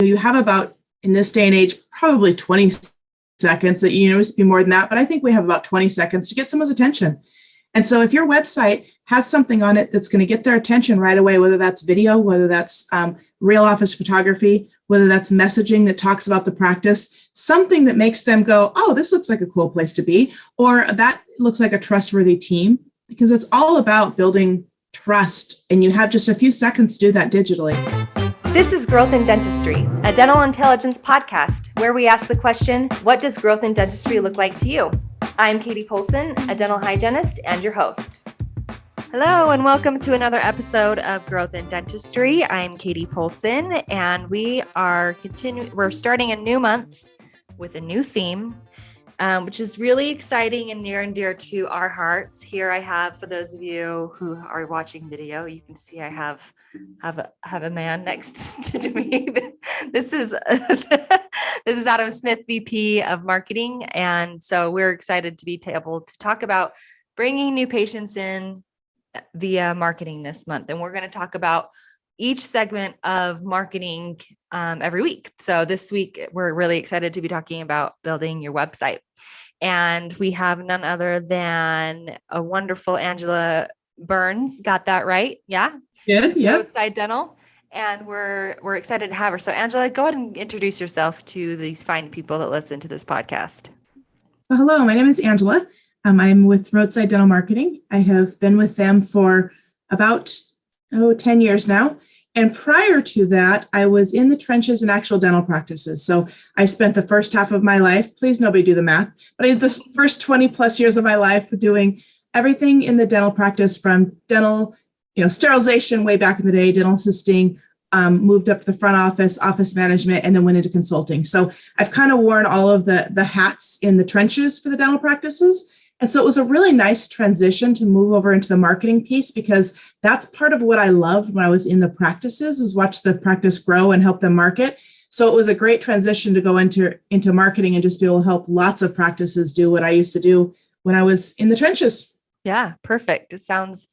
You have about, in this day and age, probably 20 seconds. That it used to be more than that, but I think we have about 20 seconds to get someone's attention. And so if your website has something on it that's going to get their attention right away, whether that's video, whether that's real office photography, whether that's messaging that talks about the practice, something that makes them go, oh, this looks like a cool place to be, or that looks like a trustworthy team, because it's all about building trust. And you have just a few seconds to do that digitally. This is Growth in Dentistry, a dental intelligence podcast where we ask the question, what does growth in dentistry look like to you? I'm Katie Polson, a dental hygienist and your host. Hello and welcome to another episode of Growth in Dentistry. I'm Katie Polson and we're starting a new month with a new theme, which is really exciting and near and dear to our hearts. Here I have, for those of you who are watching video, you can see I have a man next to me. This is Adam Smith, VP of Marketing, and so we're excited to be able to talk about bringing new patients in via marketing this month, and we're going to talk about each segment of marketing every week. So this week, we're really excited to be talking about building your website. And we have none other than a wonderful Angela Byrnes. Got that right? Yeah. Good. Yeah. Roadside Dental. And we're excited to have her. So Angela, go ahead and introduce yourself to these fine people that listen to this podcast. Well, hello, my name is Angela. I'm with Roadside Dental Marketing. I have been with them for about 10 years now. And prior to that, I was in the trenches in actual dental practices. So I spent the first half of my life, please nobody do the math, but I had the first 20 plus years of my life doing everything in the dental practice, from dental, sterilization way back in the day, dental assisting, moved up to the front office management, and then went into consulting. So I've kind of worn all of the hats in the trenches for the dental practices. And so it was a really nice transition to move over into the marketing piece, because that's part of what I loved when I was in the practices, was watch the practice grow and help them market. So it was a great transition to go into marketing and just be able to help lots of practices do what I used to do when I was in the trenches. Yeah, perfect. It sounds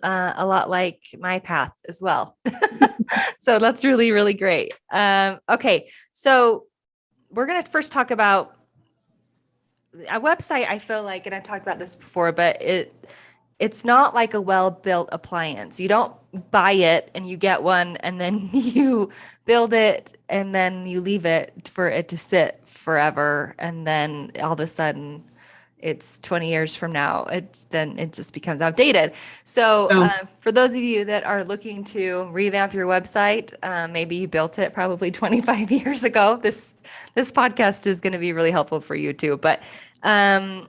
a lot like my path as well. So that's really, really great. Okay, so we're going to first talk about a website. I feel like, and I've talked about this before, but it's not like a well-built appliance. You don't buy it and you get one and then you build it and then you leave it for it to sit forever. And then all of a sudden it's 20 years from now, then it just becomes outdated. So for those of you that are looking to revamp your website, maybe you built it probably 25 years ago, this podcast is going to be really helpful for you too. But we live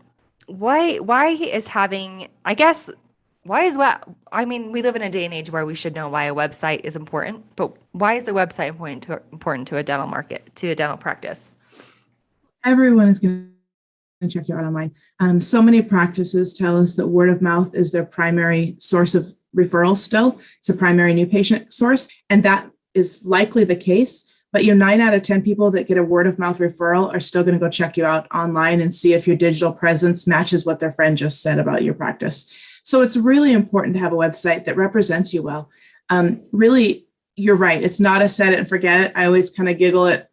in a day and age where we should know why a website is important, but why is a website important to a dental market, to a dental practice? Everyone is going to check you out online. So many practices tell us that word of mouth is their primary source of referrals still. It's a primary new patient source, and that is likely the case. But 9 out of 10 people that get a word of mouth referral are still going to go check you out online and see if your digital presence matches what their friend just said about your practice. So it's really important to have a website that represents you well. Really, you're right. It's not a set it and forget it. I always kind of giggle at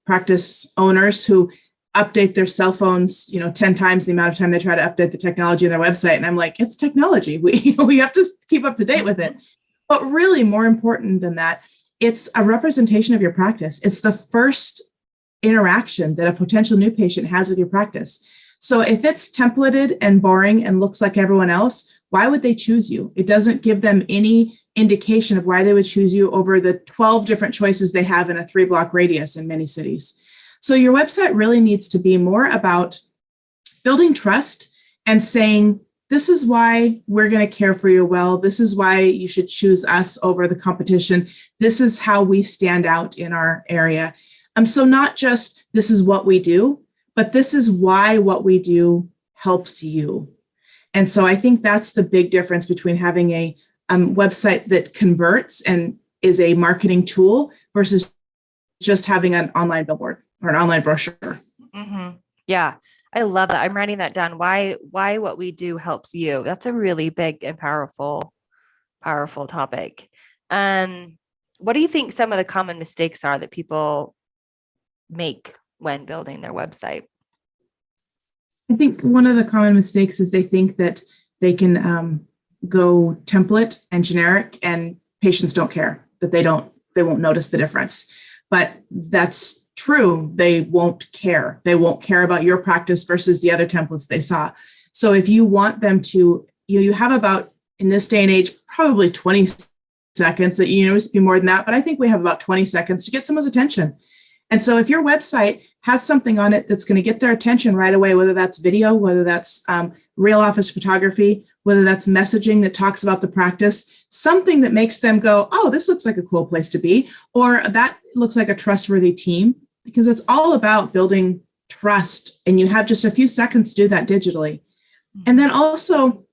practice owners who update their cell phones, 10 times the amount of time they try to update the technology on their website. And I'm like, it's technology. We have to keep up to date with it. But really, more important than that, it's a representation of your practice. It's the first interaction that a potential new patient has with your practice. So if it's templated and boring and looks like everyone else, why would they choose you? It doesn't give them any indication of why they would choose you over the 12 different choices they have in a 3-block radius in many cities. So your website really needs to be more about building trust and saying, this is why we're going to care for you well. This is why you should choose us over the competition. This is how we stand out in our area. So not just this is what we do, but this is why what we do helps you. And so I think that's the big difference between having a website that converts and is a marketing tool versus just having an online billboard or an online brochure. Mm-hmm. Yeah, I love that. I'm writing that down. Why what we do helps you. That's a really big and powerful topic. What do you think some of the common mistakes are that people make when building their website? I think one of the common mistakes is they think that they can go template and generic, and patients don't care, that they won't notice the difference. But that's true. They won't care. They won't care about your practice versus the other templates they saw. So if you want them to, you have about, in this day and age, probably 20 seconds. That it used to be more than that, but I think we have about 20 seconds to get someone's attention. And so if your website has something on it that's going to get their attention right away, whether that's video, whether that's real office photography, whether that's messaging that talks about the practice, something that makes them go, oh, this looks like a cool place to be, or that looks like a trustworthy team, because it's all about building trust. And you have just a few seconds to do that digitally. And then also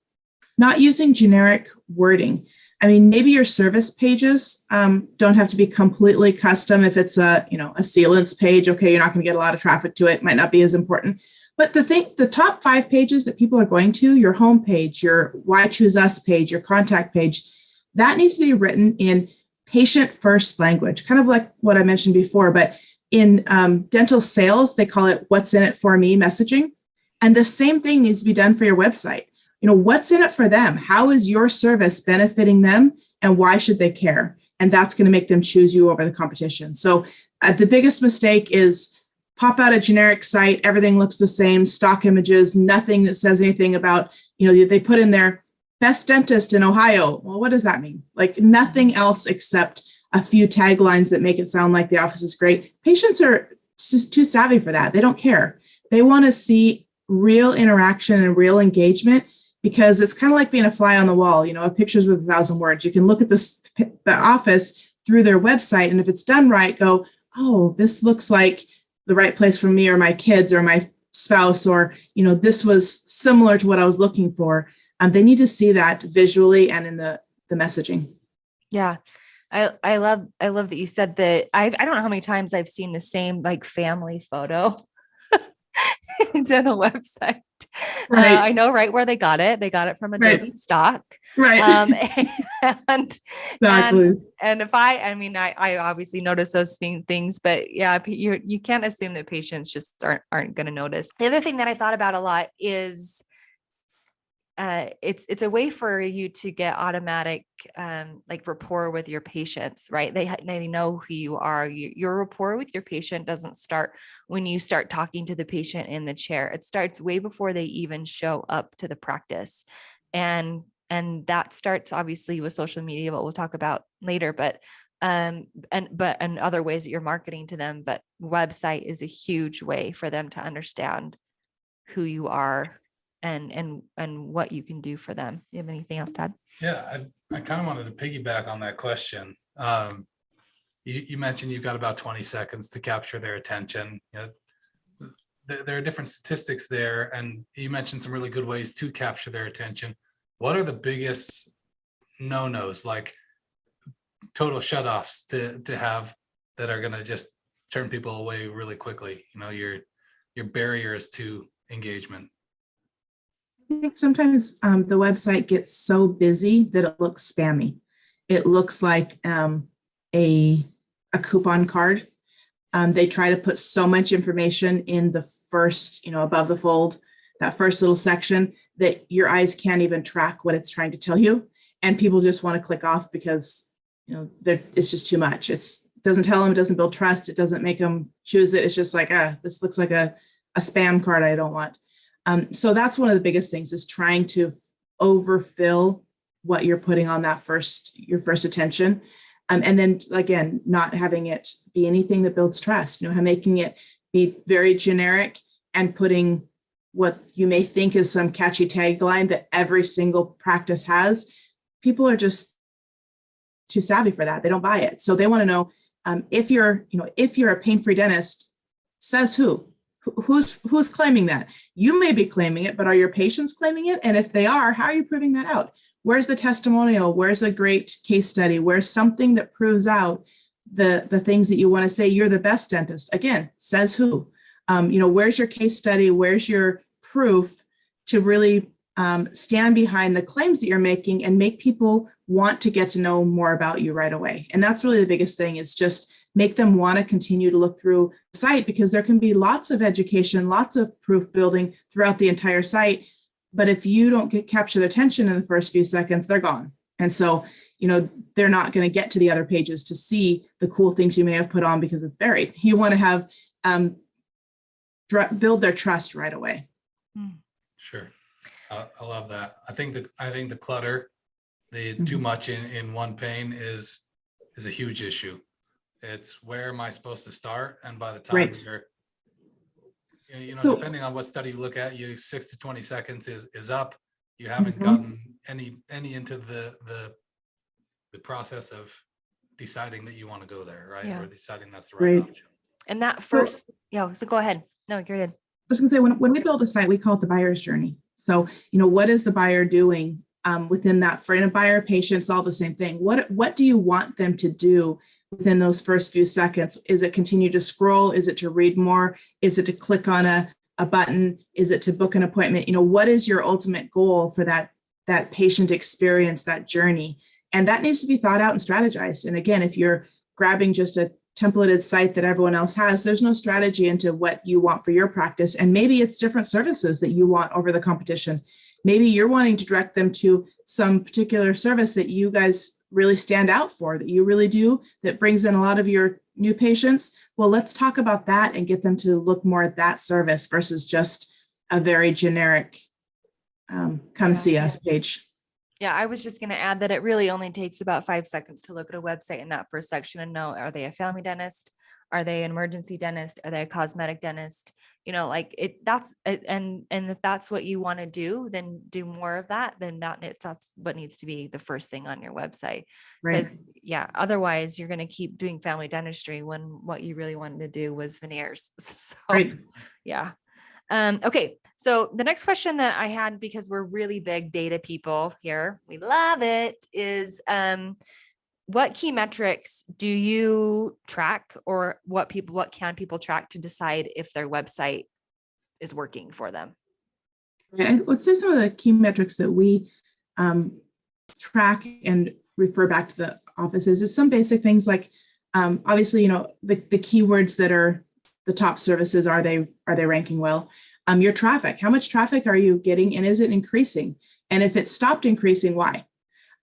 not using generic wording. I mean, maybe your service pages don't have to be completely custom. If it's a sealants page, okay, you're not going to get a lot of traffic to it. Might not be as important. But the top 5 pages that people are going to, your home page, your Why Choose Us page, your contact page, that needs to be written in patient first language, kind of like what I mentioned before. But in dental sales, they call it what's in it for me messaging. And the same thing needs to be done for your website. What's in it for them? How is your service benefiting them? And why should they care? And that's going to make them choose you over the competition. So the biggest mistake is pop out a generic site. Everything looks the same, stock images, nothing that says anything about, they put in their best dentist in Ohio. Well, what does that mean? Like nothing else except a few taglines that make it sound like the office is great. Patients are just too savvy for that. They don't care. They want to see real interaction and real engagement, because it's kind of like being a fly on the wall, a pictures with 1,000 words. You can look at the office through their website, and if it's done right, go, oh, this looks like the right place for me or my kids or my spouse, or, this was similar to what I was looking for. They need to see that visually and in the messaging. Yeah. I love that you said that. I don't know how many times I've seen the same like family photo dental website. Right. I know right where they got it. They got it from Adobe stock. Right. And Exactly. and if I obviously notice those things, but yeah, you can't assume that patients just aren't going to notice. The other thing that I thought about a lot is it's a way for you to get automatic like rapport with your patients, right? They know who you are. Your rapport with your patient doesn't start when you start talking to the patient in the chair. It starts way before they even show up to the practice, and that starts obviously with social media, what we'll talk about later, but and other ways that you're marketing to them. But website is a huge way for them to understand who you are and what you can do for them. You have anything else to add? Yeah, I kind of wanted to piggyback on that question. You mentioned you've got about 20 seconds to capture their attention. There are different statistics there, and you mentioned some really good ways to capture their attention. What are the biggest no-nos, like total shutoffs to have that are going to just turn people away really quickly? Your barriers to engagement. I think sometimes the website gets so busy that it looks spammy. It looks like a coupon card. They try to put so much information in the first, above the fold, that first little section, that your eyes can't even track what it's trying to tell you. And people just want to click off because, it's just too much. It doesn't tell them, it doesn't build trust. It doesn't make them choose it. It's just like, this looks like a spam card I don't want. So that's one of the biggest things, is trying to overfill what you're putting on your first attention. And then again, not having it be anything that builds trust, making it be very generic and putting what you may think is some catchy tagline that every single practice has. People are just too savvy for that. They don't buy it. So they want to know if you're a pain-free dentist, says who? Who's claiming that? You may be claiming it, but are your patients claiming it? And if they are, how are you proving that out? Where's the testimonial? Where's a great case study? Where's something that proves out the things that you want to say? You're the best dentist. Again, says who? Where's your case study? Where's your proof to really stand behind the claims that you're making and make people want to get to know more about you right away. And that's really the biggest thing, is just make them want to continue to look through the site, because there can be lots of education, lots of proof building throughout the entire site. But if you don't capture their attention in the first few seconds, they're gone. And so, they're not going to get to the other pages to see the cool things you may have put on because it's buried. You want to have build their trust right away. Sure. I love that. I think the clutter, the too much in one pane is a huge issue. It's where am I supposed to start? And by the time you're, depending on what study you look at, 6 to 20 seconds is up. You haven't gotten any into the process of deciding that you want to go there, right? Or deciding that's the right option. And that first, so go ahead. No, you're good. I was going to say, when we build a site, we call it the buyer's journey. So, what is the buyer doing within that? For a buyer, patient, it's all the same thing. What do you want them to do within those first few seconds? Is it continue to scroll? Is it to read more? Is it to click on a button? Is it to book an appointment? What is your ultimate goal for that patient experience, that journey? And that needs to be thought out and strategized. And again, if you're grabbing just a templated site that everyone else has, there's no strategy into what you want for your practice. And maybe it's different services that you want over the competition. Maybe you're wanting to direct them to some particular service that you guys really stand out for, that you really do, that brings in a lot of your new patients. Well, let's talk about that and get them to look more at that service versus just a very generic come see us page. Yeah, I was just going to add that it really only takes about 5 seconds to look at a website in that first section and know, are they a family dentist? Are they an emergency dentist? Are they a cosmetic dentist? And if that's what you want to do, then do more of that. Then that's what needs to be the first thing on your website. Because otherwise you're going to keep doing family dentistry when what you really wanted to do was veneers. So okay. So the next question that I had, because we're really big data people here, we love it, is what key metrics do you track, or what can people track to decide if their website is working for them? I would say some of the key metrics that we track and refer back to the offices is some basic things like, obviously, the keywords that are the top services, are they ranking well? Your traffic, how much traffic are you getting, and is it increasing? And if it stopped increasing, why?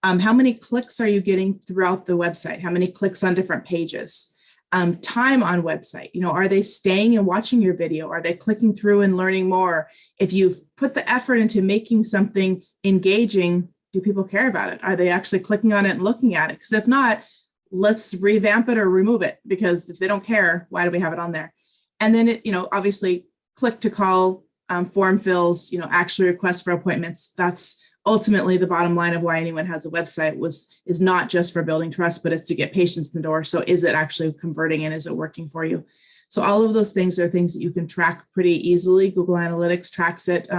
How many clicks are you getting throughout the website? How many clicks on different pages? Time on website, are they staying and watching your video? Are they clicking through and learning more? If you've put the effort into making something engaging, do people care about it? Are they actually clicking on it and looking at it? Because if not, let's revamp it or remove it, because if they don't care, why do we have it on there? And then, obviously click to call, form fills, actually requests for appointments. That's ultimately the bottom line of why anyone has a website is not just for building trust, but it's to get patients in the door. So is it actually converting, and is it working for you? So all of those things are things that you can track pretty easily. Google Analytics tracks it.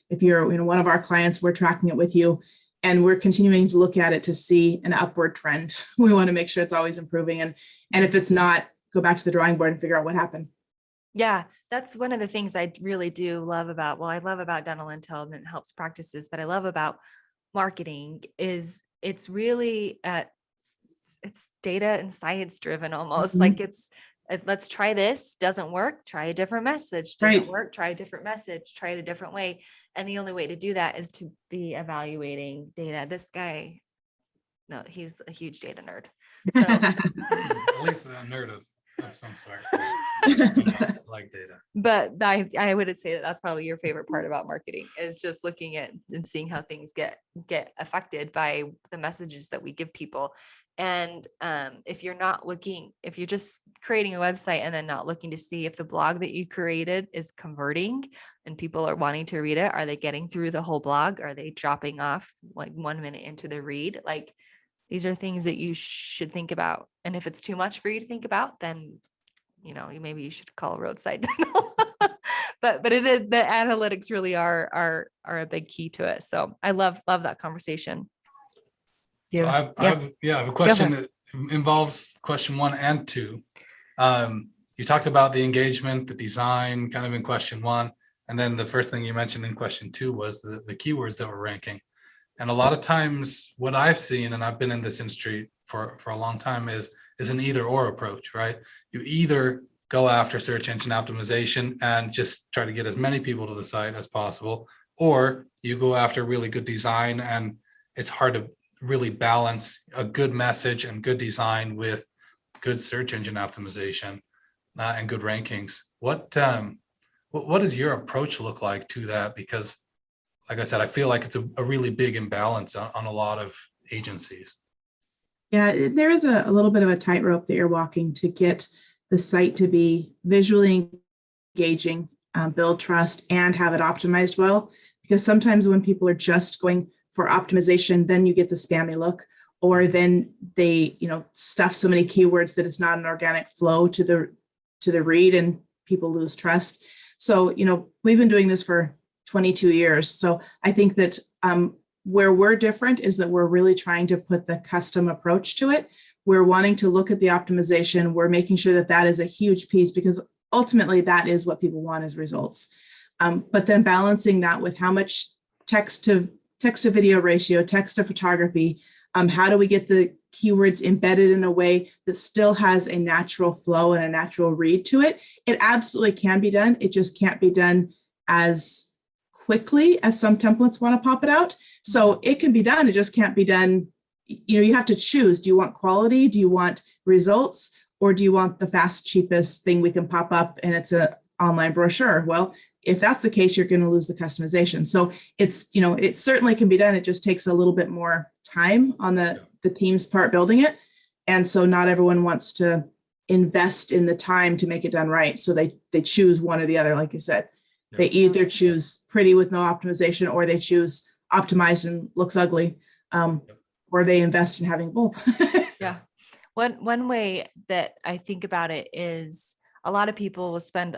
If you're one of our clients, we're tracking it with you, and we're continuing to look at it to see an upward trend. We want to make sure it's always improving. And if it's not, go back to the drawing board and figure out what happened. Yeah, that's one of the things I really do love about, I love about dental intel and helps practices, but I love about marketing is it's really, it's data and science driven almost. Like let's try this, doesn't work, try a different message, doesn't work, try a different message, try it a different way. And the only way to do that is to be evaluating data. This guy, no, he's a huge data nerd. So at least a nerd of some sort. Like data. But I would say that's probably your favorite part about marketing, is just looking at and seeing how things get affected by the messages that we give people. And if you're just creating a website and then not looking to see if the blog that you created is converting and people are wanting to read it, are they getting through the whole blog? Are they dropping off like 1 minute into the read? Like, these are things that you should think about. And if it's too much for you to think about, then, maybe you should call Roadside Dental. but it is, the analytics really are a big key to it. So I love that conversation. So I have a question that involves question 1 and 2. You talked about the engagement, the design kind of in question 1, And then the first thing you mentioned in question 2 was the keywords that we're ranking. And a lot of times what I've seen, and I've been in this industry for a long time, is an either or approach, right? You either go after search engine optimization and just try to get as many people to the site as possible, or you go after really good design, and it's hard to really balance a good message and good design with good search engine optimization and good rankings. What does your approach look like to that? Because like I said, I feel like it's a really big imbalance on a lot of agencies. Yeah, there is a little bit of a tightrope that you're walking to get the site to be visually engaging, build trust, and have it optimized well. Because sometimes when people are just going for optimization, then you get the spammy look, or then they, stuff so many keywords that it's not an organic flow to the read, and people lose trust. So, we've been doing this for 22 years. So I think that where we're different is that we're really trying to put the custom approach to it. We're wanting to look at the optimization. We're making sure that that is a huge piece, because ultimately that is what people want as results. But then balancing that with how much text to video ratio, text to photography, how do we get the keywords embedded in a way that still has a natural flow and a natural read to it? It absolutely can be done. It just can't be done as quickly as some templates want to pop it out. So it can be done. It just can't be done. You have to choose. Do you want quality? Do you want results? Or do you want the fast, cheapest thing we can pop up and it's an online brochure? Well, if that's the case, you're going to lose the customization. So it's, it certainly can be done. It just takes a little bit more time on the team's part building it. And so not everyone wants to invest in the time to make it done right. So they choose one or the other, like you said. They either choose pretty with no optimization, or they choose optimized and looks ugly, or they invest in having both. Yeah. One way that I think about it is a lot of people will spend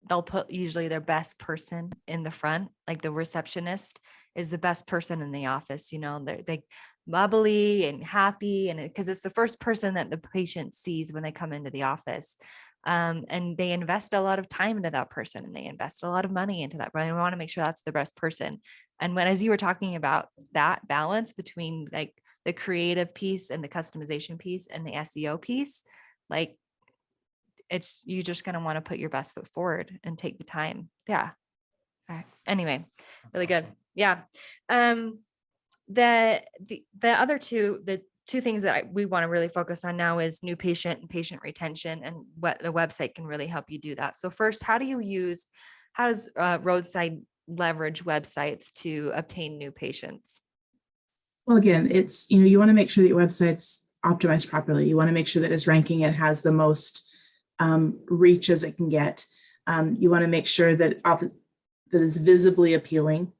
they'll put usually their best person in the front, like the receptionist is the best person in the office. They bubbly and happy, and because it's the first person that the patient sees when they come into the office. And they invest a lot of time into that person, and they invest a lot of money into that. But I want to make sure that's the best person. And as you were talking about that balance between like the creative piece and the customization piece and the SEO piece, like you just going to want to put your best foot forward and take the time. Yeah. Anyway, That's really awesome. good. Yeah. The other two things that we want to really focus on now is new patient and patient retention, and what the website can really help you do that. So first, how does Roadside leverage websites to obtain new patients? Well, again, it's, you want to make sure that your website's optimized properly. You want to make sure that it's ranking, it has the most reach as it can get. You want to make sure that that is visibly appealing.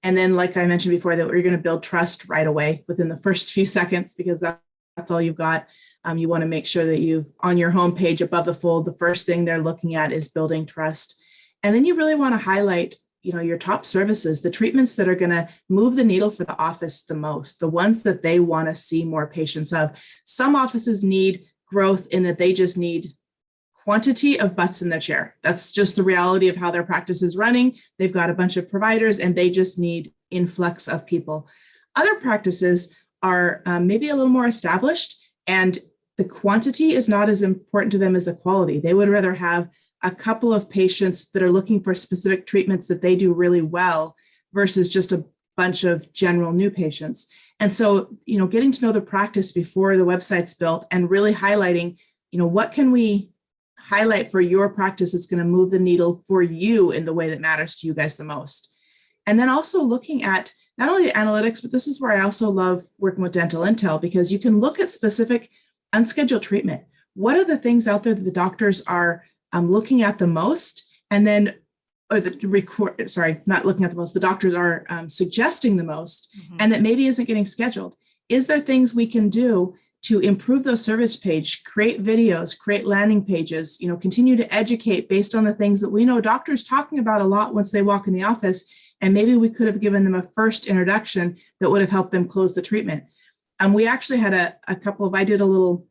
And then, like I mentioned before, that we're going to build trust right away within the first few seconds, because that's all you've got. You want to make sure that on your homepage above the fold, the first thing they're looking at is building trust. And then you really want to highlight, your top services, the treatments that are going to move the needle for the office the most, the ones that they want to see more patients of. Some offices need growth in that they just need quantity of butts in the chair. That's just the reality of how their practice is running. They've got a bunch of providers and they just need influx of people. Other practices are maybe a little more established, and the quantity is not as important to them as the quality. They would rather have a couple of patients that are looking for specific treatments that they do really well versus just a bunch of general new patients. And so, getting to know the practice before the website's built and really highlighting, what can we highlight for your practice that's going to move the needle for you in the way that matters to you guys the most. And then also looking at not only the analytics, but this is where I also love working with Dental Intel, because you can look at specific unscheduled treatment. What are the things out there that the doctors are looking at the most? And then, not looking at the most, the doctors are suggesting the most, and that maybe isn't getting scheduled. Is there things we can do to improve those service page, create videos, create landing pages, continue to educate based on the things that we know doctors talking about a lot once they walk in the office, and maybe we could have given them a first introduction that would have helped them close the treatment. We actually had a couple of, I did a little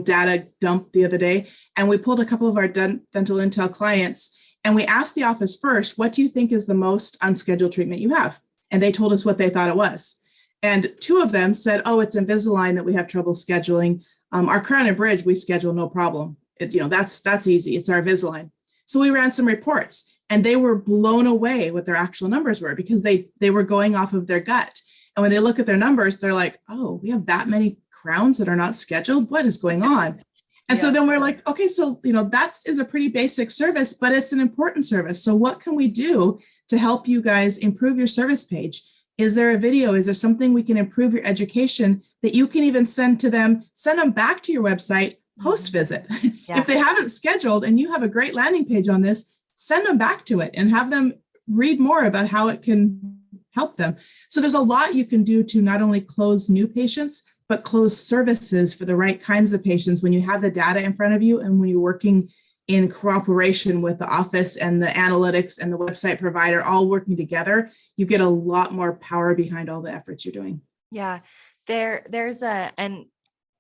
data dump the other day, and we pulled a couple of our Dental Intel clients, And we asked the office first, what do you think is the most unscheduled treatment you have? And they told us what they thought it was. And 2 of them said, oh, it's Invisalign that we have trouble scheduling. Our crown and bridge, we schedule no problem. That's easy. It's our Invisalign. So we ran some reports and they were blown away what their actual numbers were because they were going off of their gut. And when they look at their numbers, they're like, oh, we have that many crowns that are not scheduled. What is going on? And so then we're like, okay, so, that is a pretty basic service, but it's an important service. So what can we do to help you guys improve your service page? Is there a video? Is there something we can improve your education that you can even send them back to your website post-visit? Yeah. If they haven't scheduled and you have a great landing page on this, send them back to it and have them read more about how it can help them. So there's a lot you can do to not only close new patients, but close services for the right kinds of patients when you have the data in front of you and when you're working in cooperation with the office and the analytics and the website provider all working together, you get a lot more power behind all the efforts you're doing. Yeah, there's and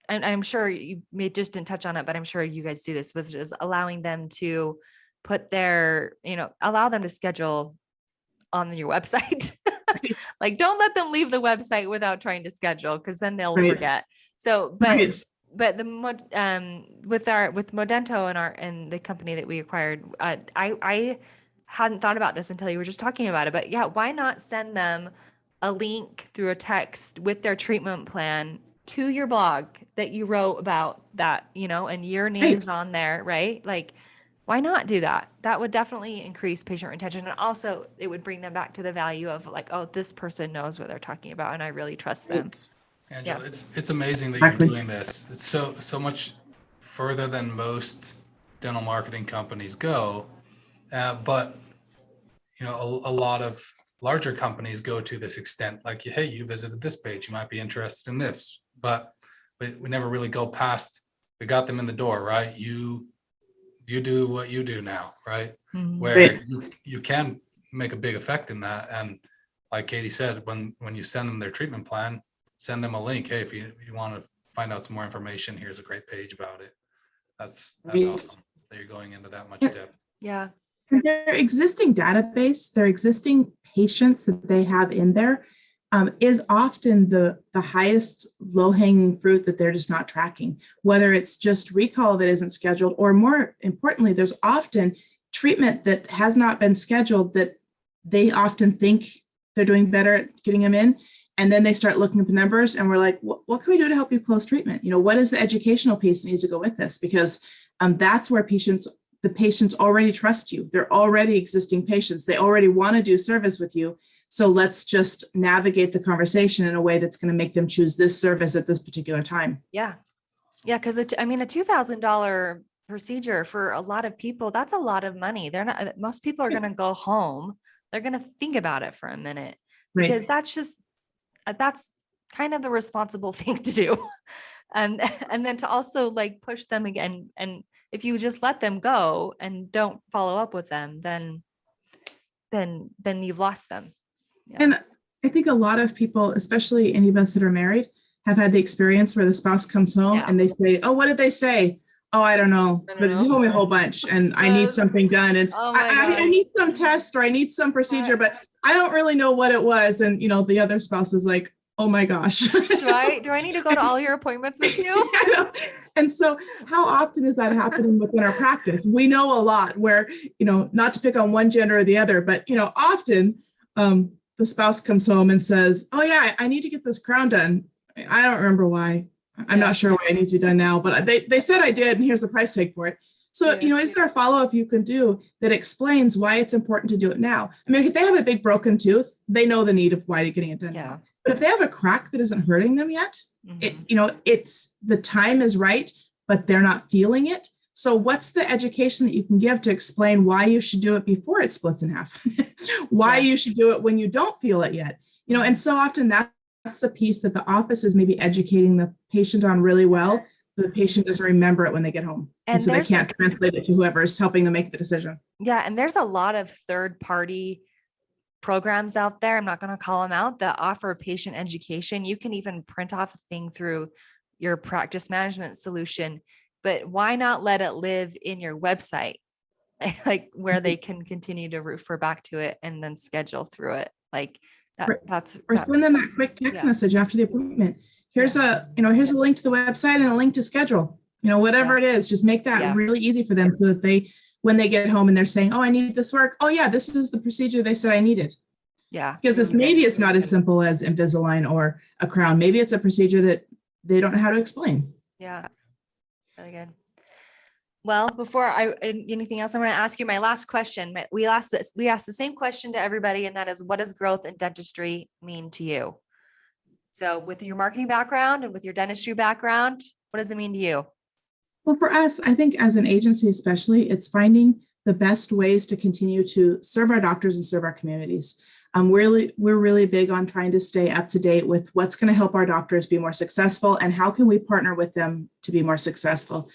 I'm sure you may just didn't touch on it, but I'm sure you guys do this, which is allowing them to put allow them to schedule on your website. Right. Like, don't let them leave the website without trying to schedule, because then they'll Right. forget. So, but Right. with Modento and the company that we acquired, I hadn't thought about this until you were just talking about it. But yeah, why not send them a link through a text with their treatment plan to your blog that you wrote about that, and your name's Right. on there, right? Like, why not do that? That would definitely increase patient retention. And also it would bring them back to the value of like, oh, this person knows what they're talking about and I really trust them. Angela, Yeah. it's amazing that Exactly. you're doing this. It's so much further than most dental marketing companies go. But a lot of larger companies go to this extent, like, hey, you visited this page, you might be interested in this. But we never really go past, we got them in the door, right? You do what you do now, right? Mhm. Where Right. you can make a big effect in that. And like Katie said, when you send them their treatment plan, send them a link. Hey, if you want to find out some more information, here's a great page about it. That's Right. awesome that you're going into that much Yeah. depth. Yeah. And their existing database, their existing patients that they have in there is often the highest low-hanging fruit that they're just not tracking, whether it's just recall that isn't scheduled, or more importantly, there's often treatment that has not been scheduled that they often think they're doing better at getting them in. And then they start looking at the numbers and we're like, what can we do to help you close treatment? What is the educational piece that needs to go with this? Because that's where the patients already trust you. They're already existing patients. They already want to do service with you. So let's just navigate the conversation in a way that's going to make them choose this service at this particular time. Yeah. Yeah. Cause a $2,000 procedure for a lot of people, that's a lot of money. Most people are going to go home. They're going to think about it for a minute, because that's kind of the responsible thing to do. And then to also like push them again. And if you just let them go and don't follow up with them, then you've lost them. Yeah. And I think a lot of people, especially any of us that are married, have had the experience where the spouse comes home and they say, oh, what did they say? Oh, I don't know, I don't but they know. told me a whole bunch and I need Yes. something done. And Oh my I God. need some test or I need some procedure, but I don't really know what it was. And, the other spouse is like, oh my gosh. Do I need to go to all your appointments with you? I know. And so how often is that happening within our practice? We know a lot where, not to pick on one gender or the other, but, often the spouse comes home and says, oh yeah, I need to get this crown done. I don't remember why. I'm not sure why it needs to be done now, but they said I did, and here's the price tag for it. So, is there a follow-up you can do that explains why it's important to do it now? I mean, if they have a big broken tooth, they know the need of why they're getting it done now. But if they have a crack that isn't hurting them yet, it's the time is right, but they're not feeling it. So what's the education that you can give to explain why you should do it before it splits in half? Why you should do it when you don't feel it yet? And so often that's the piece that the office is maybe educating the patient on really well. So the patient doesn't remember it when they get home. And so they can't translate it to whoever's helping them make the decision. Yeah. And there's a lot of third-party programs out there, I'm not going to call them out, that offer patient education. You can even print off a thing through your practice management solution, but why not let it live in your website? like where they can continue to refer back to it and then schedule through it. Like Or- that's Or that, send them that quick text yeah. message after the appointment. Here's here's a link to the website and a link to schedule, whatever it is, just make that really easy for them so that when they get home and they're saying, oh, I need this work. Oh yeah, this is the procedure they said I needed. Yeah. Because maybe it's not as simple as Invisalign or a crown. Maybe it's a procedure that they don't know how to explain. Yeah. Really good. Well, before anything else, I'm going to ask you my last question. We asked the same question to everybody, and that is, what does growth in dentistry mean to you? So with your marketing background and with your dentistry background, what does it mean to you? Well, for us, I think as an agency, especially, it's finding the best ways to continue to serve our doctors and serve our communities. We're really big on trying to stay up to date with what's going to help our doctors be more successful and how can we partner with them to be more successful.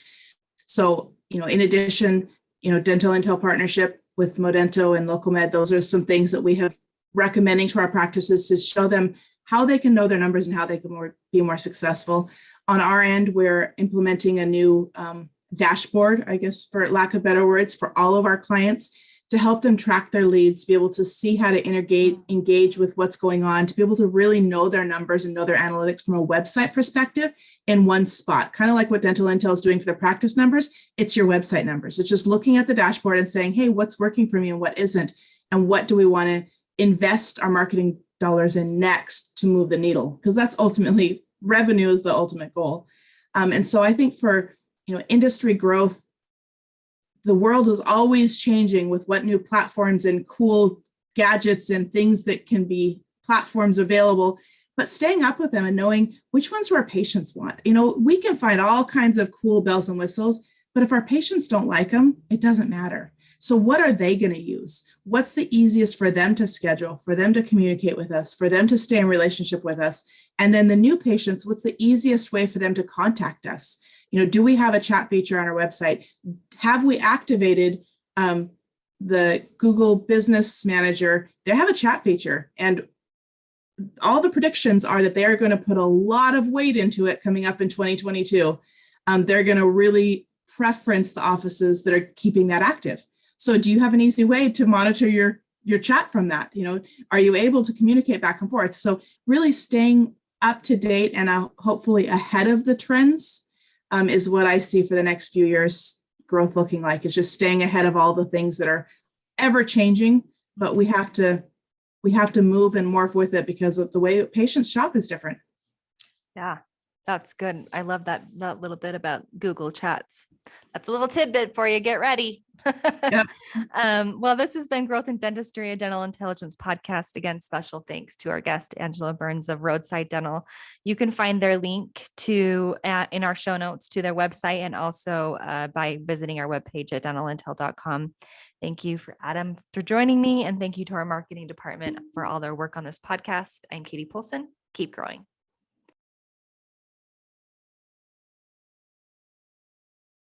So, in addition, dental intel partnership with Modento and LocalMed, those are some things that we have recommending to our practices to show them how they can know their numbers and how they can be more successful. On our end, we're implementing a new dashboard, I guess, for lack of better words, for all of our clients to help them track their leads, be able to see how to engage with what's going on, to be able to really know their numbers and know their analytics from a website perspective in one spot. Kind of like what Dental Intel is doing for their practice numbers, it's your website numbers. It's just looking at the dashboard and saying, hey, what's working for me and what isn't? And what do we want to invest our marketing dollars in next to move the needle? Because that's ultimately, revenue is the ultimate goal. And so I think for industry growth, the world is always changing with what new platforms and cool gadgets and things that can be platforms available, but staying up with them and knowing which ones do our patients want. We can find all kinds of cool bells and whistles, but if our patients don't like them, it doesn't matter. So what are they going to use? What's the easiest for them to schedule, for them to communicate with us, for them to stay in relationship with us? And then the new patients, what's the easiest way for them to contact us? Do we have a chat feature on our website? Have we activated the Google Business Manager? They have a chat feature, and all the predictions are that they are going to put a lot of weight into it coming up in 2022. They're going to really preference the offices that are keeping that active. So do you have an easy way to monitor your chat from that? Are you able to communicate back and forth? So really staying up to date and hopefully ahead of the trends is what I see for the next few years growth looking like. It's just staying ahead of all the things that are ever changing, but we have to move and morph with it because of the way patients shop is different. Yeah, that's good. I love that little bit about Google Chats. That's a little tidbit for you. Get ready. Yeah. Well, this has been Growth in Dentistry, a dental intelligence podcast. Again, special thanks to our guest, Angela Byrnes of Roadside Dental. You can find their link to in our show notes to their website and also by visiting our webpage at dentalintel.com. Thank you for Adam for joining me. And thank you to our marketing department for all their work on this podcast. I'm Katie Poulsen. Keep growing.